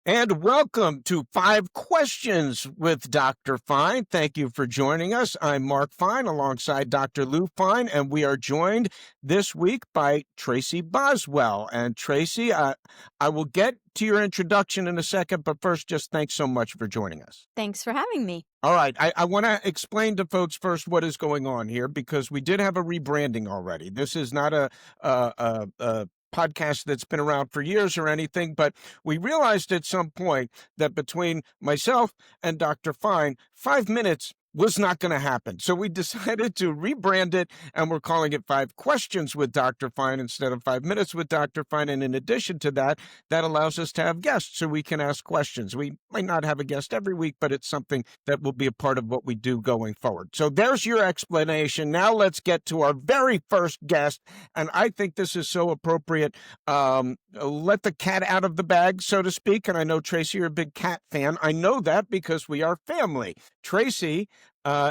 And welcome to Five Questions with Dr. Fein. Thank you for joining us. I'm Mark Fein alongside Dr. Lou Fein, and we are joined this week by Tracy Boswell. And Tracy, I will get to your introduction in a second, but first, just thanks so much for joining us. Thanks for having me. All right. I want to explain to folks first what is going on here because we did have a rebranding already. This is not a podcast that's been around for years or anything, but we realized at some point that between myself and Dr. Fein, 5 minutes was not going to happen. So we decided to rebrand it, and we're calling it Five Questions with Dr. Fein instead of 5 minutes with Dr. Fein. And in addition to that, that allows us to have guests so we can ask questions. We might not have a guest every week, but it's something that will be a part of what we do going forward. So there's your explanation. Now let's get to our very first guest. And I think this is so appropriate. Let the cat out of the bag, so to speak. And I know, Tracy, you're a big cat fan. I know that because we are family. Tracy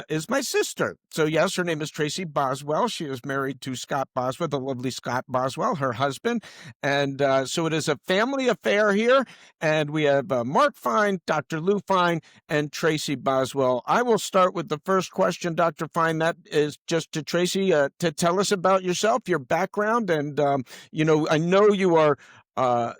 is my sister. So yes, her name is Tracy Boswell. She is married to Scott Boswell, the lovely Scott Boswell, her husband. And so it is a family affair here. And we have Mark Fein, Dr. Lou Fein, and Tracy Boswell. I will start with the first question, Dr. Fein. That is just to Tracy to tell us about yourself, your background. And, I know you are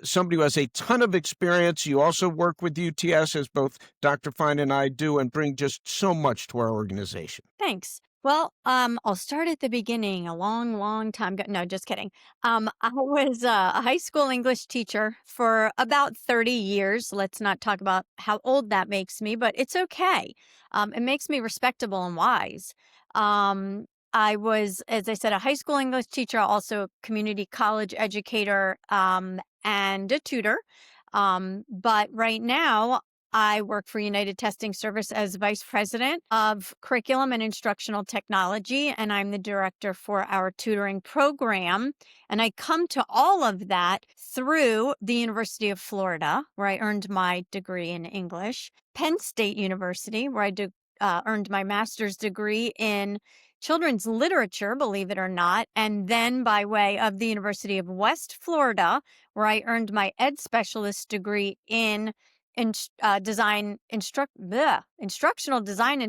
somebody who has a ton of experience. You also work with UTS, as both Dr. Fein and I do, and bring just so much to our organization. Thanks. Well, I'll start at the beginning. A long, long time ago. No, just kidding. I was a high school English teacher for about 30 years. Let's not talk about how old that makes me, but it's okay. It makes me respectable and wise. I was, as I said, a high school English teacher, also a community college educator, and a tutor. But right now, I work for United Testing Service as Vice President of Curriculum and Instructional Technology, and I'm the director for our tutoring program. And I come to all of that through the University of Florida, where I earned my degree in English, Penn State University, where I earned my master's degree in children's literature, believe it or not, and then by way of the University of West Florida, where I earned my ed specialist degree in instructional design and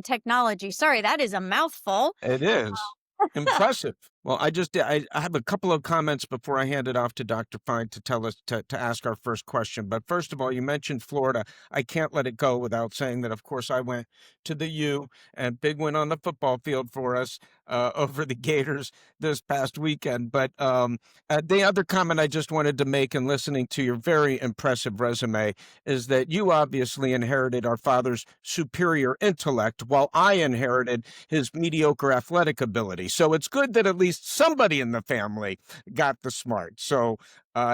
technology. Sorry, that is a mouthful. It is impressive. Well, I have a couple of comments before I hand it off to Dr. Fein to tell us to ask our first question. But first of all, you mentioned Florida. I can't let it go without saying that, of course, I went to the U, and big win on the football field for us over the Gators this past weekend. But the other comment I just wanted to make in listening to your very impressive resume is that you obviously inherited our father's superior intellect while I inherited his mediocre athletic ability. So it's good that at least somebody in the family got the smart. So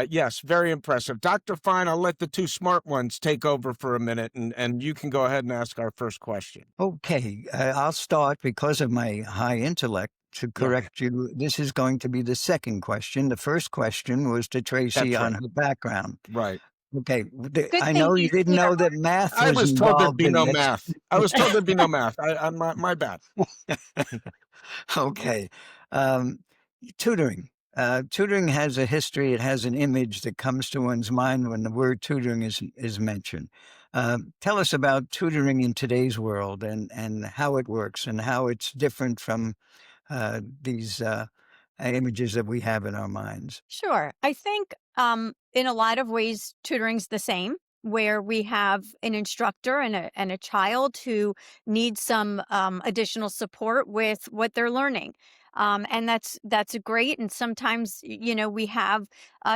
yes, very impressive. Dr. Fein, I'll let the two smart ones take over for a minute, and you can go ahead and ask our first question. Okay, I'll start because of my high intellect to correct you. This is going to be the second question. The first question was to Tracy That's on right. her background. Right. Okay, Good I thing know you he's didn't here. know that math I was was told there'd involved be in no this. math. I was told there'd be no math. My bad. Okay, um, tutoring. Tutoring has a history. It has an image that comes to one's mind when the word tutoring is mentioned. Tell us about tutoring in today's world and how it works and how it's different from these images that we have in our minds. Sure. I think in a lot of ways, tutoring's the same, where we have an instructor and a child who needs some additional support with what they're learning. And that's great. And sometimes, we have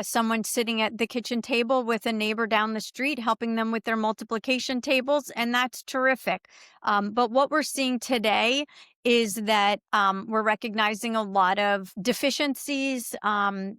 someone sitting at the kitchen table with a neighbor down the street helping them with their multiplication tables, and that's terrific. But what we're seeing today is that we're recognizing a lot of deficiencies,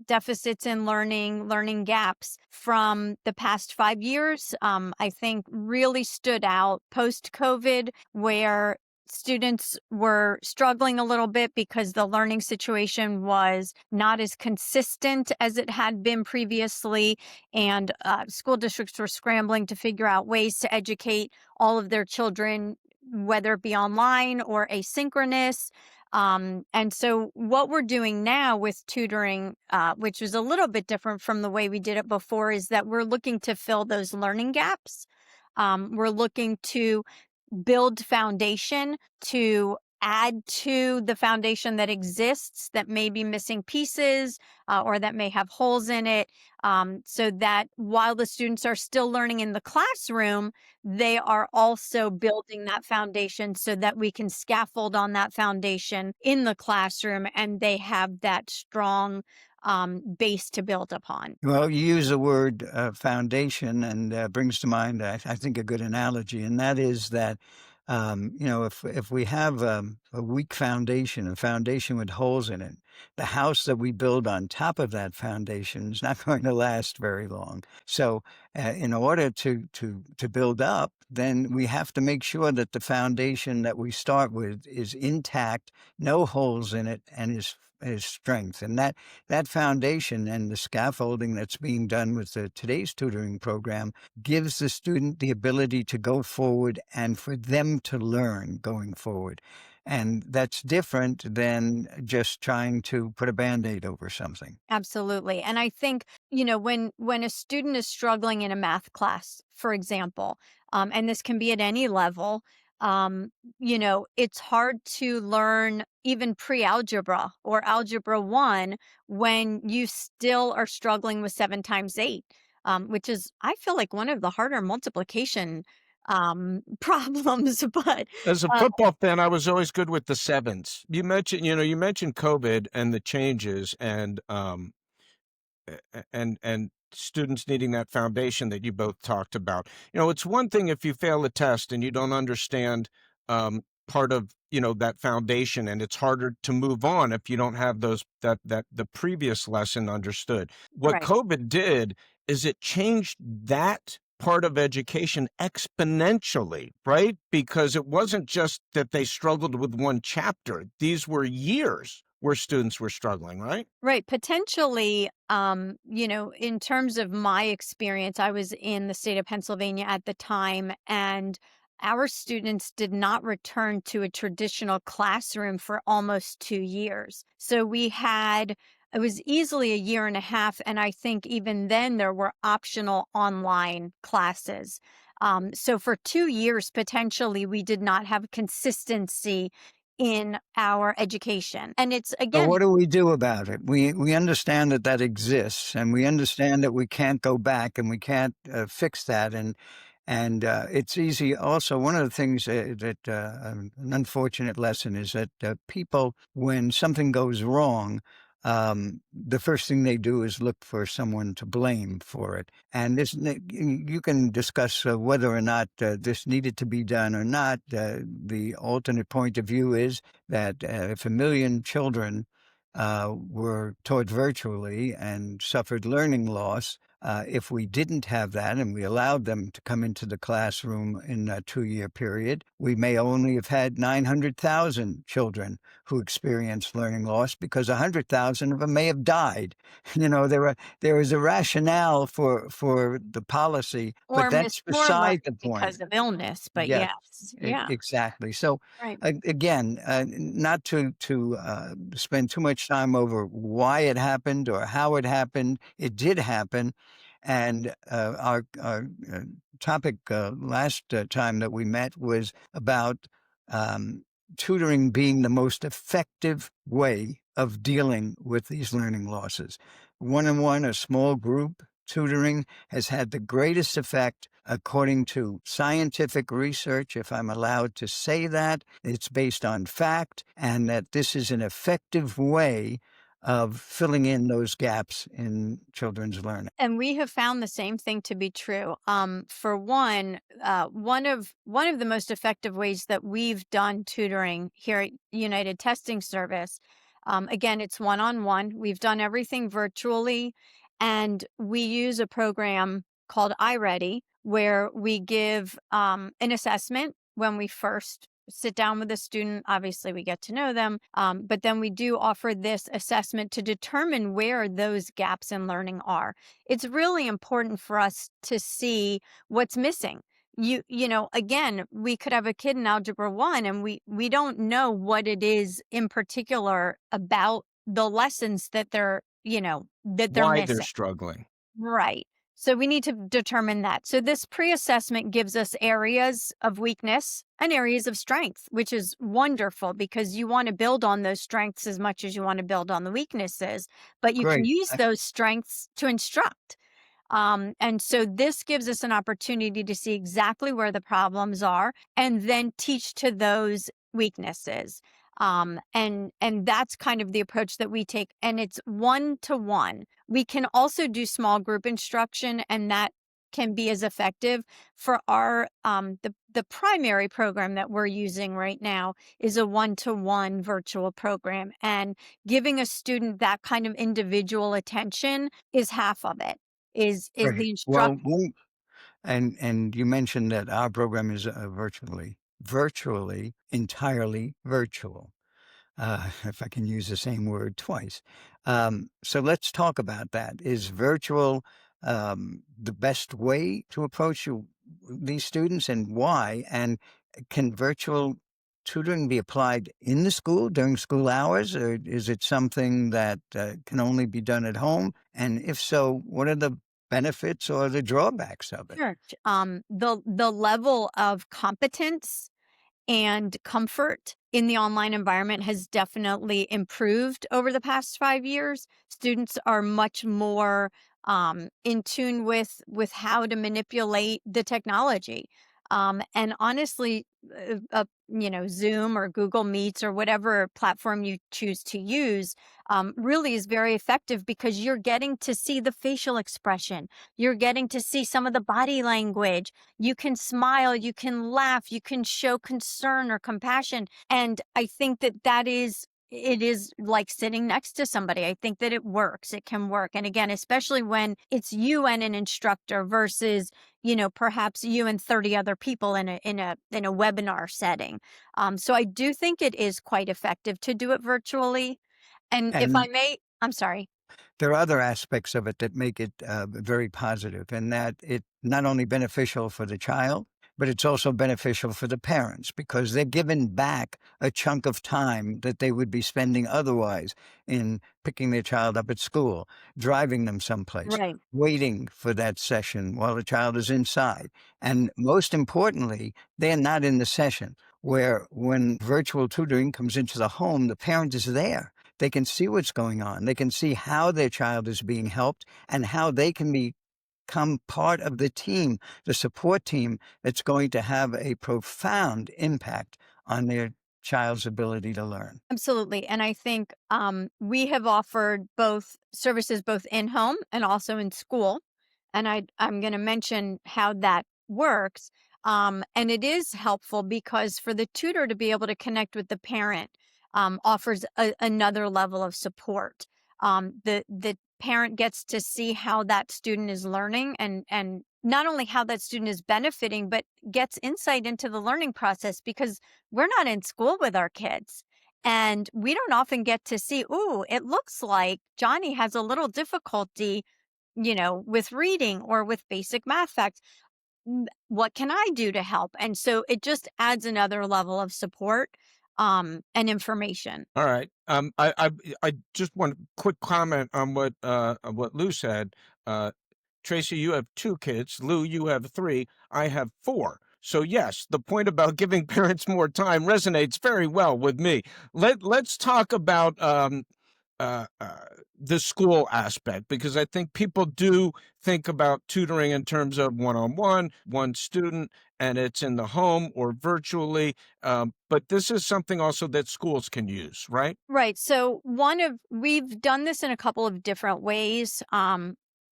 deficits in learning gaps from the past 5 years. I think really stood out post-COVID, where students were struggling a little bit because the learning situation was not as consistent as it had been previously. And school districts were scrambling to figure out ways to educate all of their children whether it be online or asynchronous. And so, what we're doing now with tutoring, which is a little bit different from the way we did it before, is that we're looking to fill those learning gaps. We're looking to build foundation, to add to the foundation that exists that may be missing pieces, or that may have holes in it, so that while the students are still learning in the classroom, they are also building that foundation so that we can scaffold on that foundation in the classroom and they have that strong base to build upon. Well, you use the word foundation, and brings to mind, I think, a good analogy, and that is that if we have a weak foundation, a foundation with holes in it, the house that we build on top of that foundation is not going to last very long. So, in order to build up, then we have to make sure that the foundation that we start with is intact, no holes in it, and is strength, and that foundation and the scaffolding that's being done with today's tutoring program gives the student the ability to go forward and for them to learn going forward. And that's different than just trying to put a band-aid over something. Absolutely. And I think, when a student is struggling in a math class, for example, and this can be at any level, it's hard to learn even pre-algebra or algebra 1 when you still are struggling with 7 times 8, which is, I feel like, one of the harder multiplication problems, but As a uh, football fan, I was always good with the sevens. You mentioned COVID and the changes and students needing that foundation that you both talked about. It's one thing if you fail a test and you don't understand part of that foundation, and it's harder to move on if you don't have that the previous lesson understood. What right. COVID did is it changed that part of education exponentially, right? Because it wasn't just that they struggled with one chapter. These were years where students were struggling, right? Right. Potentially, in terms of my experience, I was in the state of Pennsylvania at the time, and our students did not return to a traditional classroom for almost 2 years. So it was easily a year and a half. And I think even then there were optional online classes. So for 2 years, potentially, we did not have consistency in our education. And it's, So again, what do we do about it? We understand that that exists, and we understand that we can't go back, and we can't fix that. And it's easy. Also, one of the things an unfortunate lesson is that people, when something goes wrong, the first thing they do is look for someone to blame for it. And you can discuss whether or not this needed to be done or not. The alternate point of view is that if 1 million children were taught virtually and suffered learning loss, if we didn't have that and we allowed them to come into the classroom in a 2 year period, we may only have had 900,000 children who experienced learning loss because 100,000 of them may have died. There was a rationale for the policy, but or that's miss more beside the learning point. because of illness, but Yes, yes, yeah, exactly. So right. again, not to spend too much time over why it happened or how it happened. It did happen, and our topic last time that we met was about um, tutoring being the most effective way of dealing with these learning losses. One-on-one, a small group tutoring has had the greatest effect according to scientific research, if I'm allowed to say that. It's based on fact, and that this is an effective way of filling in those gaps in children's learning. And we have found the same thing to be true. For one, one of the most effective ways that we've done tutoring here at United Testing Service, again, it's one-on-one. We've done everything virtually, and we use a program called iReady, where we give an assessment when we first sit down with a student. Obviously, we get to know them, but then we do offer this assessment to determine where those gaps in learning are. It's really important for us to see what's missing. again, we could have a kid in algebra 1 and we don't know what it is in particular about the lessons that they're Why they're missing. struggling. Right. So we need to determine that. So this pre-assessment gives us areas of weakness and areas of strength, which is wonderful because you want to build on those strengths as much as you want to build on the weaknesses, but you can Great. use those strengths to instruct. And so this gives us an opportunity to see exactly where the problems are and then teach to those weaknesses. And that's kind of the approach that we take. And it's one to one. We can also do small group instruction, and that can be as effective for our the primary program that we're using right now is a one-to-one virtual program, and giving a student that kind of individual attention is half of it is Great. the Well, instruct and you mentioned that our program is virtually, entirely virtual. If I can use the same word twice. So let's talk about that. Is virtual the best way to approach these students, and why? And can virtual tutoring be applied in the school during school hours, or is it something that can only be done at home? And if so, what are the benefits or the drawbacks of it? Sure. The level of competence and comfort in the online environment has definitely improved over the past 5 years. Students are much more in tune with how to manipulate the technology. And honestly, Zoom or Google Meets or whatever platform you choose to use really is very effective because you're getting to see the facial expression. You're getting to see some of the body language. You can smile, you can laugh, you can show concern or compassion. And I think it is like sitting next to somebody. I think that it works. It can work. And again, especially when it's you and an instructor versus, perhaps you and 30 other people in a webinar setting. So I do think it is quite effective to do it virtually. And if I And may, I'm sorry. there are other aspects of it that make it very positive, and that it not only beneficial for the child, but it's also beneficial for the parents because they're given back a chunk of time that they would be spending otherwise in picking their child up at school, driving them someplace, Right. waiting for that session while the child is inside. And most importantly, they're not in the session, where when virtual tutoring comes into the home, the parent is there. They can see what's going on. They can see how their child is being helped and how they can become part of the team, the support team that's going to have a profound impact on their child's ability to learn. Absolutely. And I think we have offered both services both in home and also in school. And I'm going to mention how that works. And it is helpful because for the tutor to be able to connect with the parent offers another level of support. The parent gets to see how that student is learning and not only how that student is benefiting, but gets insight into the learning process because we're not in school with our kids. And we don't often get to see, ooh, it looks like Johnny has a little difficulty, with reading or with basic math facts. What can I do to help? And so it just adds another level of support and information. All right. I just want a quick comment on what Lou said. Uh, Tracy, you have 2 kids. Lou, you have 3. I have 4. So yes, the point about giving parents more time resonates very well with me. Let's talk about uh, uh, the school aspect because I think people do think about tutoring in terms of one-on-one, one student, and it's in the home or virtually. But this is something also that schools can use, right? Right. So we've done this in a couple of different ways.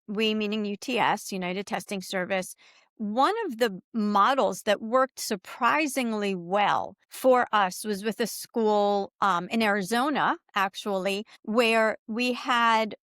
We meaning UTS, United Testing Service. One of the models that worked surprisingly well for us was with a school in Arizona, actually, where we had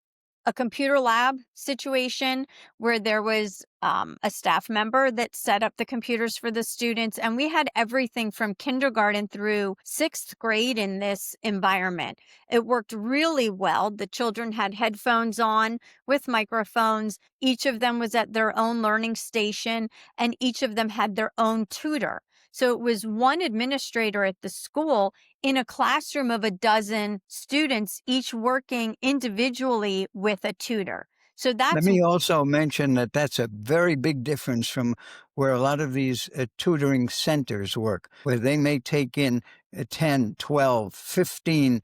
a computer lab situation where there was a staff member that set up the computers for the students. And we had everything from kindergarten through sixth grade in this environment. It worked really well. The children had headphones on with microphones. Each of them was at their own learning station, and each of them had their own tutor. So it was one administrator at the school in a classroom of a dozen students, each working individually with a tutor. So Let that's me also mention that that's a very big difference from where a lot of these tutoring centers work, where they may take in 10, 12, 15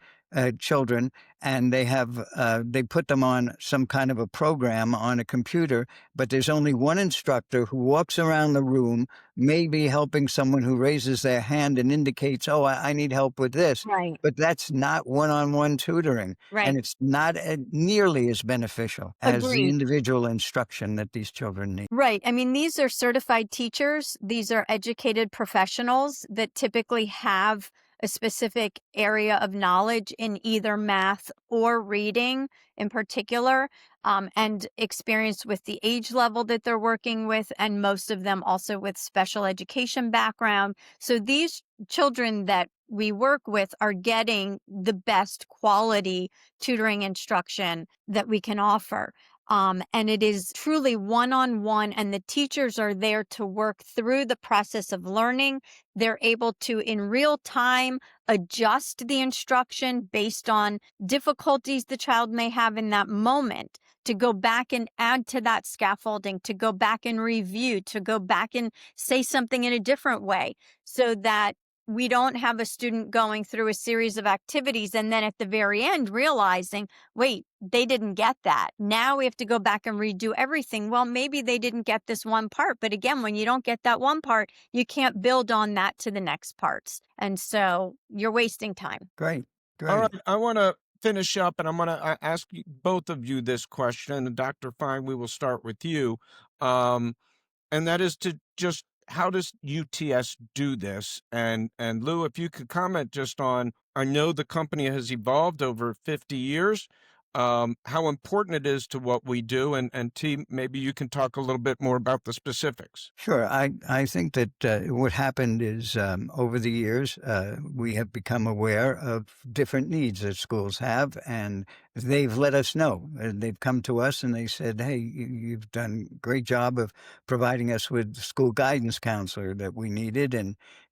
children, and they put them on some kind of a program on a computer, but there's only one instructor who walks around the room, maybe helping someone who raises their hand and indicates, oh, I need help with this. right, But that's not one-on-one tutoring, and right. it's not nearly as beneficial as the Agreed. individual instruction that these children need. Right. I mean, these are certified teachers. These are educated professionals that typically have a specific area of knowledge in either math or reading in particular, and experience with the age level that they're working with, and most of them also with special education background. So these children that we work with are getting the best quality tutoring instruction that we can offer. And it is truly one on one, and the teachers are there to work through the process of learning. They're able to, in real time, adjust the instruction based on difficulties the child may have in that moment, to go back and add to that scaffolding, to go back and review, to go back and say something in a different way so that we don't have a student going through a series of activities and then at the very end realizing, wait, they didn't get that. Now we have to go back and redo everything. Well, maybe they didn't get this one part. But again, when you don't get that one part, you can't build on that to the next parts. And so you're wasting time. Great, All right, great. I want to finish up, and I'm going to ask both of you this question. And Dr. Fine, we will start with you. Um, and that is to just how does UTS do this? And Lou, if you could comment just on, I know the company has evolved over 50 years, how important it is to what we do, and T, maybe you can talk a little bit more about the specifics. Sure. I think that what happened is over the years, we have become aware of different needs that schools have, and they've let us know. They've come to us and they said, hey, you've done a great job of providing us with the school guidance counselor that we needed.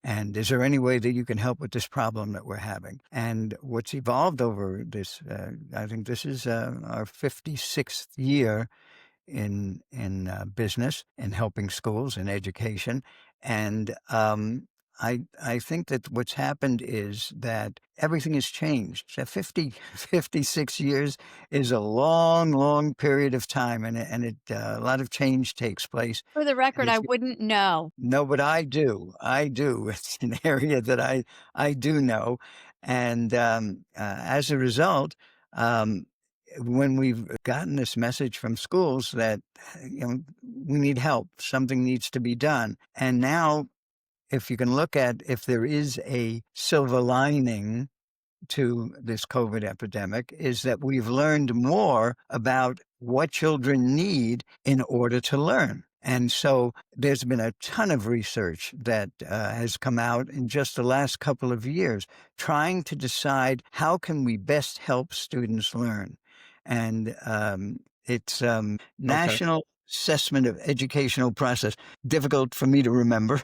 And is there any way that you can help with this problem that we're having? And what's evolved over this, I think this is our 56th year in business and helping schools and education. And I think that what's happened is that everything has changed. So 56 years is a long, long period of time, and a lot of change takes place. For the And record, I it's wouldn't know. no, but I do. I do. It's an area that I do know, and as a result, um, when we've gotten this message from schools that we need help, something needs to be done, and now if you can look at if there is a silver lining to this COVID epidemic is that we've learned more about what children need in order to learn. And so there's been a ton of research that has come out in just the last couple of years trying to decide how can we best help students learn. And it's Okay. National Assessment of Educational Process. Difficult for me to remember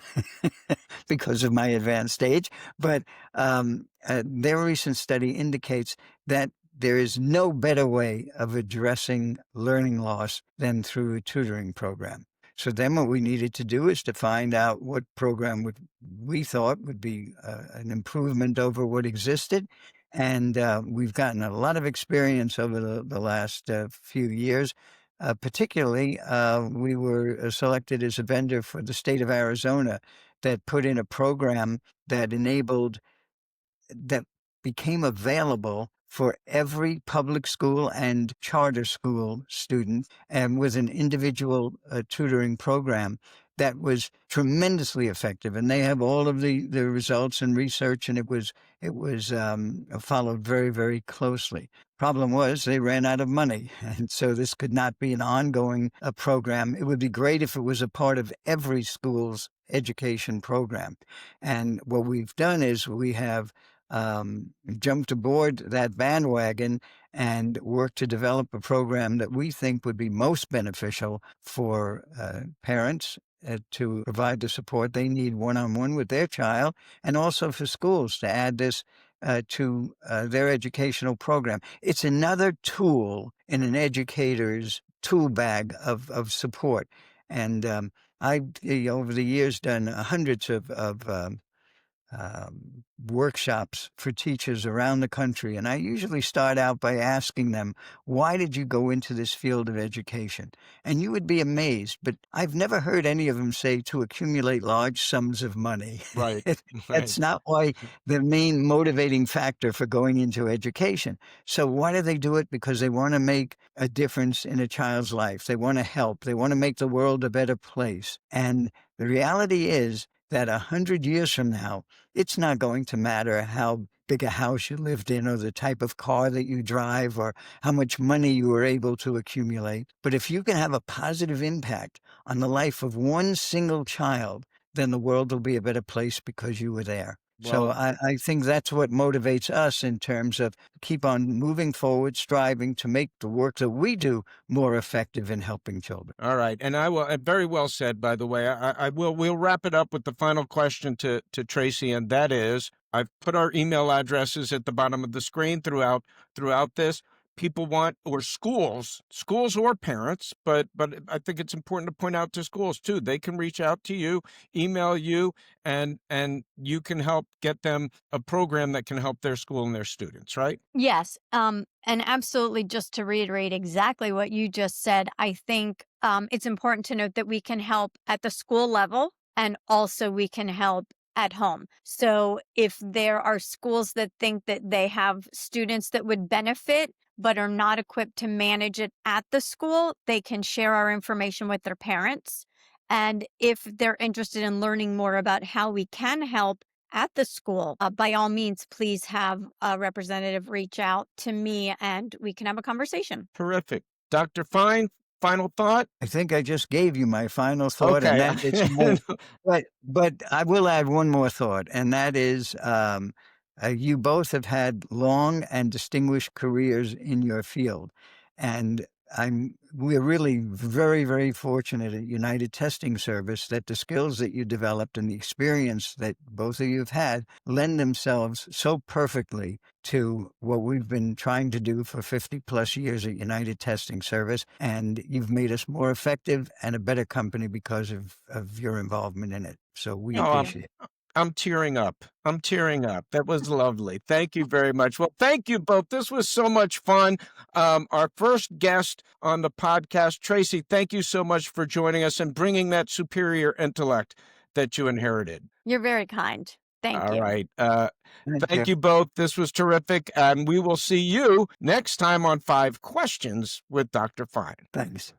because of my advanced age, but their recent study indicates that there is no better way of addressing learning loss than through a tutoring program. So then what we needed to do is to find out what program we thought would be an improvement over what existed. And we've gotten a lot of experience over the last few years. Particularly, we were selected as a vendor for the state of Arizona that put in a program that that became available for every public school and charter school student and with an individual tutoring program that was tremendously effective, and they have all of the results and research, and it was followed very, very closely. Problem was they ran out of money, and so this could not be an ongoing program. It would be great if it was a part of every school's education program. And what we've done is we have jumped aboard that bandwagon and worked to develop a program that we think would be most beneficial for parents to provide the support they need one-on-one with their child, and also for schools to add this to their educational program. It's another tool in an educator's tool bag of support. And I've, over the years, done hundreds of workshops for teachers around the country. And I usually start out by asking them, why did you go into this field of education? And you would be amazed, but I've never heard any of them say to accumulate large sums of money. Right. Right. That's not why the main motivating factor for going into education. So why do they do it? Because they want to make a difference in a child's life. They want to help. They want to make the world a better place. And the reality is that 100 years from now, it's not going to matter how big a house you lived in or the type of car that you drive or how much money you were able to accumulate. But if you can have a positive impact on the life of one single child, then the world will be a better place because you were there. So Well, I think that's what motivates us in terms of keep on moving forward, striving to make the work that we do more effective in helping children. all right, and I will. Very well said, by the way. I will. We'll wrap it up with the final question to Tracy, and that is, I've put our email addresses at the bottom of the screen throughout this. People want, or schools or parents, but I think it's important to point out to schools too. They can reach out to you, email you, and you can help get them a program that can help their school and their students. Right? Yes. And absolutely, just to reiterate exactly what you just said, I think it's important to note that we can help at the school level and also we can help at home. So if there are schools that think that they have students that would benefit but are not equipped to manage it at the school, they can share our information with their parents. And if they're interested in learning more about how we can help at the school, by all means, please have a representative reach out to me and we can have a conversation. Terrific, Dr. Fein. Final thought. I think I just gave you my final thought, and Okay. that it's more. But I will add one more thought, and that is, you both have had long and distinguished careers in your field, and we're really very, very fortunate at United Testing Service that the skills that you developed and the experience that both of you have had lend themselves so perfectly to what we've been trying to do for 50 plus years at United Testing Service. And you've made us more effective and a better company because of your involvement in it. So we Thank you. appreciate it. I'm tearing up. I'm tearing up. That was lovely. Thank you very much. Well, thank you both. This was so much fun. Our first guest on the podcast, Tracy, thank you so much for joining us and bringing that superior intellect that you inherited. You're very kind. Thank All you. right. Thank Thank you. you both. This was terrific. And we will see you next time on 5 Questions with Dr. Fine. Thanks.